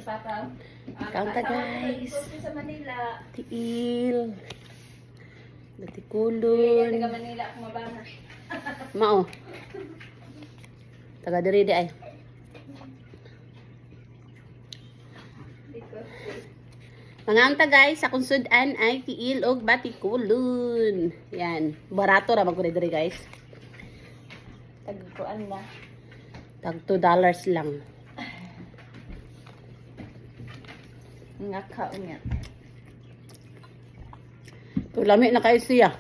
Papa. Kaunta guys. Sa Manila. Tiil. Dati Taga kulon. Manila ako mabana. Mao. Taga diri di ay. Mga angta guys, sa sudan ay tiil og batikulon. Yan. Barato ra magkuri diri guys. Tagkuan na. Tag $2 lang. Nga kaon nga. Pero lami na kayo siya.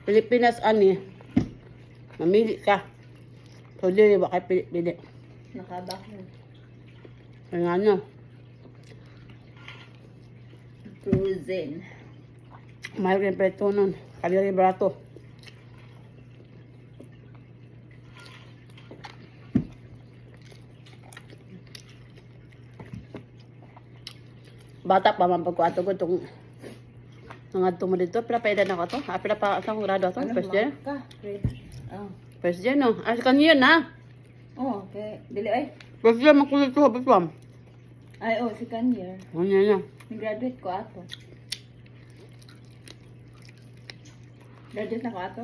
Pilipinas ani. Mamili ka. So dili ba kay pili. Nakabakon. Ang ano. Cruising. Mahal rin preto nun. Kaliri barato. Bata pa man pagkuato ko itong mga tumo dito. Pila pa edad ako to? Pila pa sa grado to? First year? Ka? Oh. First year no? Kanina na. Oh, okay. Dili ay. First year makulit ko habis pam. Ay, oh, second year. Kanina na. Nag-graduate ko ato. Graduate na ko ato.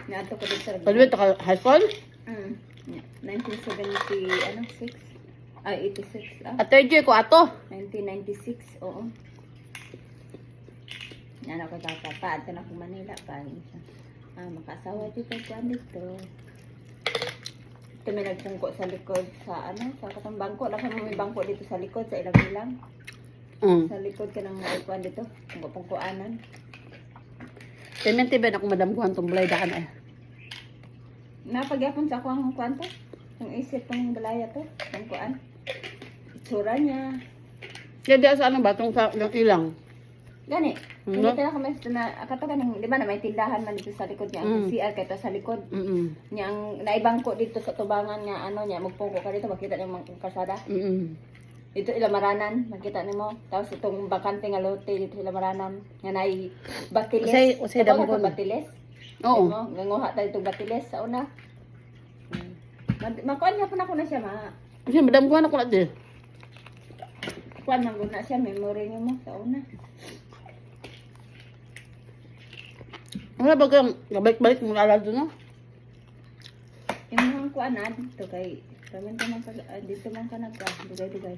Nga-ato ko dito sa Graduate ka high school? 1970, ano, 6? Ay, 86, ah. At third year ko ato. 1996, oo. Yan ako paad ka na kung Manila pa. Makasawa dito ko dito. Ito may nagtungko sa likod sa ano, sa katang bangko. Alam mo may bangko dito sa likod, sa ilang-ilang. Sa likod ka ng kuan dito, kung pangkuanan. Payment ba na kung madam kuhan tumblay daan ay. Napagyapon sa ako ang kuan to. Ang isip ng balaya to, ang kuan. Itsura niya. Kaya di sa ano ba, itong sa ilang. Gani. Mhm. Hindi ka kami na akato ka ng, di ba na may tindahan man dito sa likod niya, ang CR kay to sa likod. Niya ang naibangko dito sa tubangan nga ano niya magpungko ka dito makita niyo mga kalsada. Dito Ilamaranan, makita nimo. Tapos itong bakante nga lote dito Ilamaranan nga nay batiles. Usay Diba damgon. ka batiles? Oo. Nganguha tayo itong batiles sa una. Makuan nga po na ko na siya ma. Kasi madam kuhan ako na di. Kuan man guna siya memory niyo mo sa una. Wala ba kang balik-balik mo lalado no? Yung mga kuan na dito kay kaman ka man dito man ka dugay-dugay.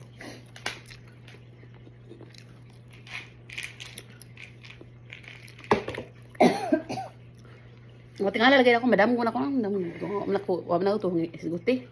Tingala lagay ako madam ko na ko. Madam ko na ko. Wala na ito. Isiguti.